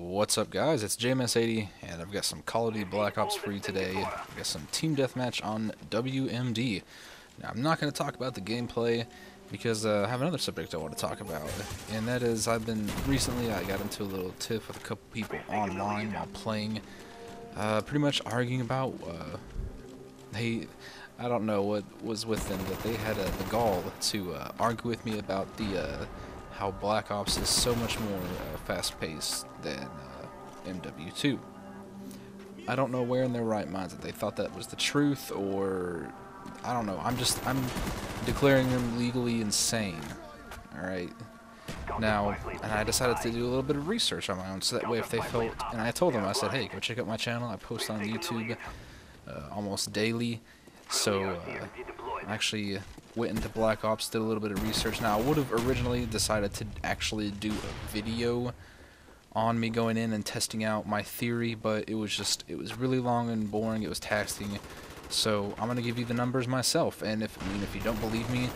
What's up, guys? It's JMS80, and I've got some Call of Duty Black Ops for you today. I've got some team deathmatch on WMD. Now, I'm not going to talk about the gameplay because I have another subject I want to talk about, and that is I got into a little tiff with a couple people online while playing, pretty much arguing about I don't know what was with them, but they had the gall to argue with me about the how Black Ops is so much more fast-paced than MW2. I don't know where in their right minds that they thought that was the truth, or I don't know. I'm declaring them legally insane. All right. Now, and I decided to do a little bit of research on my own, so that way if they felt, and I told them, I said, hey, go check out my channel. I post on YouTube almost daily. So I actually went into Black Ops, did a little bit of research. Now, I would have originally decided to actually do a video on me going in and testing out my theory, but it was really long and boring. It was taxing. So I'm gonna give you the numbers myself, and if you don't believe me,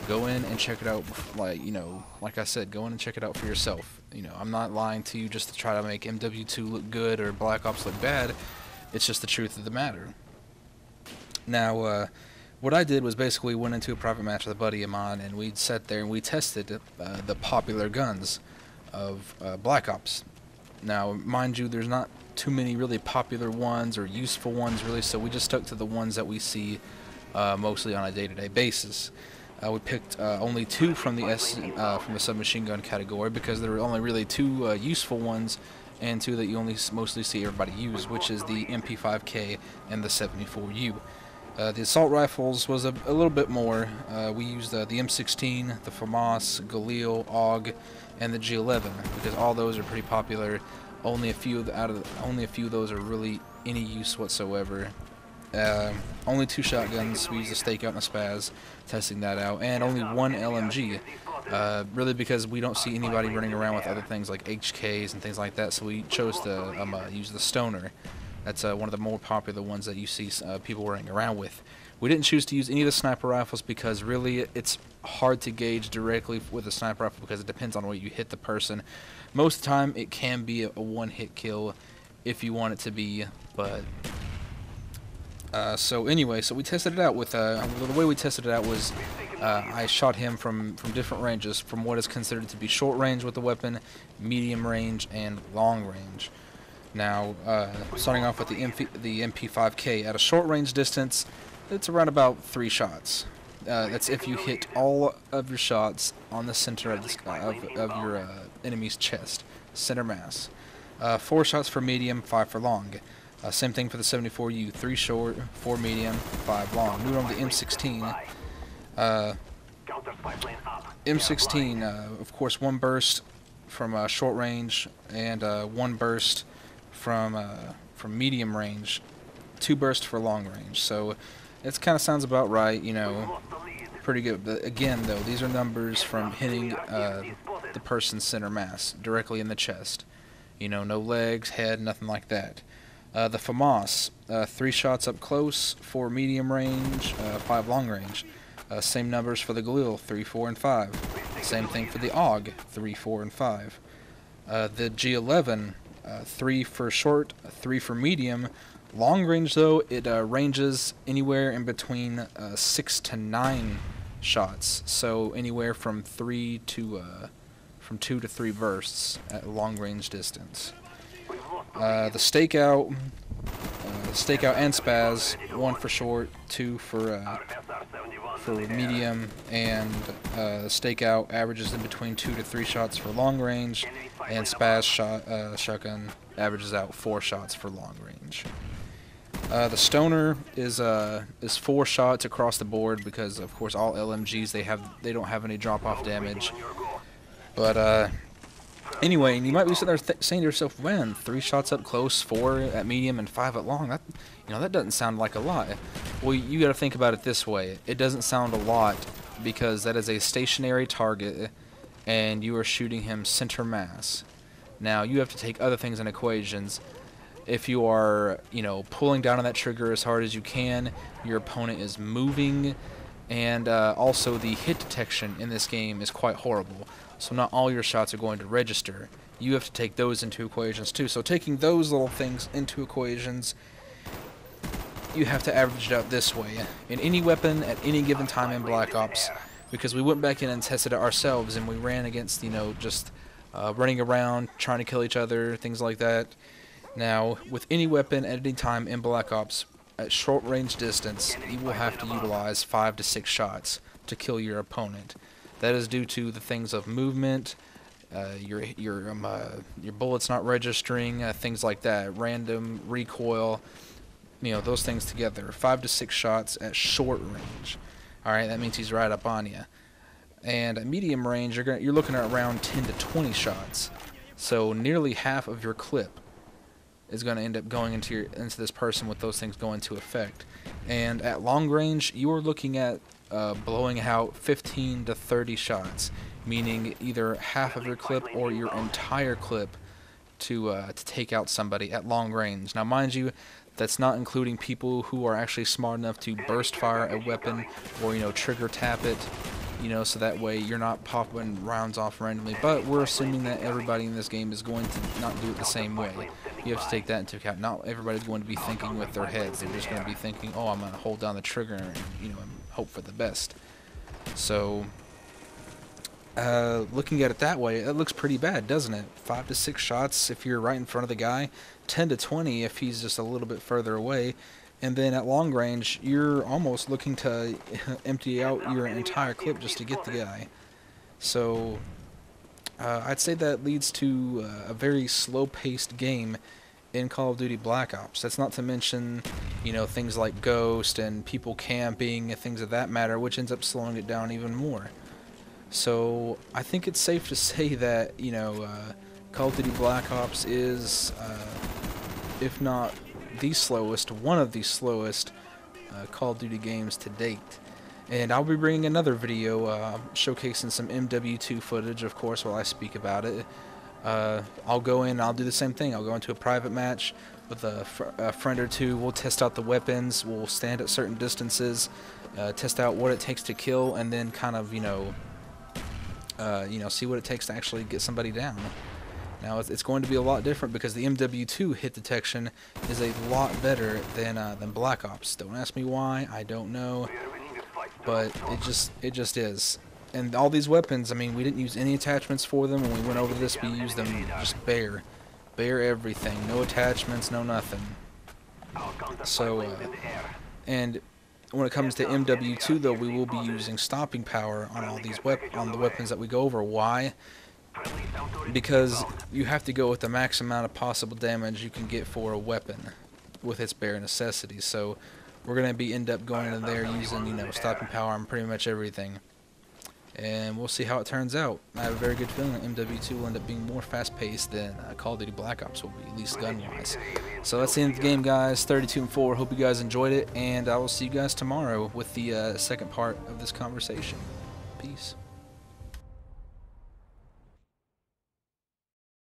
go in and check it out. Like I said, go in and check it out for yourself. I'm not lying to you just to try to make MW2 look good or Black Ops look bad. It's just the truth of the matter. Now, what I did was basically went into a private match with a buddy of mine, and we sat there and we tested the popular guns of Black Ops. Now, mind you, there's not too many really popular ones or useful ones, really, so we just stuck to the ones that we see mostly on a day-to-day basis. We picked only two from the submachine gun category because there were only really two useful ones, and two that you mostly see everybody use, which is the MP5K and the 74U. The assault rifles was a little bit more. We used the M16, the FAMAS, Galil, AUG, and the G11 because all those are pretty popular. Only a few of those are really any use whatsoever. Only two shotguns. We used a stakeout and a spaz, testing that out, and only one LMG. Really because we don't see anybody running around with other things like HKs and things like that, so we chose to use the Stoner. That's one of the more popular ones that you see people running around with. We didn't choose to use any of the sniper rifles because really it's hard to gauge directly with a sniper rifle because it depends on where you hit the person. Most of the time it can be a one-hit kill if you want it to be, but so anyway, so we tested it out with the way we tested it out was I shot him from different ranges, from what is considered to be short range with the weapon, medium range, and long range. Now, starting off with the MP5K, at a short range distance, it's around about 3 shots. That's if you hit all of your shots on the center of your enemy's chest, center mass. 4 shots for medium, 5 for long. Same thing for the 74U, 3 short, 4 medium, 5 long. Moving on to the M16. M16, of course, 1 burst from short range and 1 burst from medium range, 2 bursts for long range. So it kind of sounds about right, pretty good. But again, though, these are numbers from hitting the person's center mass directly in the chest. No legs, head, nothing like that. The FAMAS, 3 shots up close, 4 medium range, 5 long range. Same numbers for the Galil, 3, 4, and 5. Same thing for the AUG, 3, 4, and 5. The G11, 3 for short, 3 for medium. Long range, though, it ranges anywhere in between 6 to 9 shots. So anywhere from 2 to 3 bursts at long range distance. The stakeout and spaz, 1 for short, 2 for medium, and stakeout averages in between 2 to 3 shots for long range, and spaz shotgun averages out 4 shots for long range. The Stoner is 4 shots across the board because, of course, all LMGs they don't have any drop-off damage. But anyway, you might be sitting there saying to yourself, "Man, 3 shots up close, 4 at medium, and 5 at long. That doesn't sound like a lot." Well, you got to think about it this way: it doesn't sound a lot because that is a stationary target, and you are shooting him center mass. Now you have to take other things in equations. If you are, pulling down on that trigger as hard as you can, your opponent is moving, and also the hit detection in this game is quite horrible. so not all your shots are going to register. You have to take those into equations too. So taking those little things into equations, you have to average it out this way. In any weapon at any given time in Black Ops, because we went back in and tested it ourselves, and we ran against, just running around, trying to kill each other, things like that. Now, with any weapon at any time in Black Ops, at short range distance, you will have to utilize 5 to 6 shots to kill your opponent. That is due to the things of movement, your bullets not registering, things like that, random recoil, those things together. 5 to 6 shots at short range. All right, that means he's right up on you. And at medium range, you're looking at around 10 to 20 shots. So nearly half of your clip is going to end up going into this person with those things going into effect. And at long range, you are looking at blowing out 15 to 30 shots, meaning either half of your clip or your entire clip to take out somebody at long range. Now, mind you, that's not including people who are actually smart enough to burst fire a weapon or trigger tap it, so that way you're not popping rounds off randomly. But we're assuming that everybody in this game is going to not do it the same way. You have to take that into account. Not everybody's going to be thinking with their heads. They're just going to be thinking, oh, I'm going to hold down the trigger and and hope for the best. So looking at it that way, it looks pretty bad, doesn't it? 5 to 6 shots if you're right in front of the guy, 10 to 20 if he's just a little bit further away, and then at long range, you're almost looking to empty out your entire clip just to get the guy. So I'd say that leads to a very slow-paced game in Call of Duty Black Ops. That's not to mention, things like Ghost and people camping and things of that matter, which ends up slowing it down even more. So I think it's safe to say that, Call of Duty Black Ops is, if not the slowest, one of the slowest Call of Duty games to date. And I'll be bringing another video showcasing some MW2 footage, of course, while I speak about it. I'll go in, I'll do the same thing. I'll go into a private match with a friend or two. We'll test out the weapons. We'll stand at certain distances, test out what it takes to kill, and then kind of, see what it takes to actually get somebody down. Now, it's going to be a lot different because the MW2 hit detection is a lot better than Black Ops. Don't ask me why. I don't know, but it just is. And all these weapons, I mean, we didn't use any attachments for them. When we went over this, we used them just bare everything. No attachments, no nothing. So, and when it comes to MW2, though, we will be using stopping power on all these on the weapons that we go over. Why? Because you have to go with the max amount of possible damage you can get for a weapon with its bare necessities. So we're going to end up going in there using, stopping power on pretty much everything. And we'll see how it turns out. I have a very good feeling that MW2 will end up being more fast-paced than Call of Duty Black Ops will be, at least gun-wise. So that's the end of the game, guys. 32-4. Hope you guys enjoyed it, and I will see you guys tomorrow with the second part of this conversation. Peace.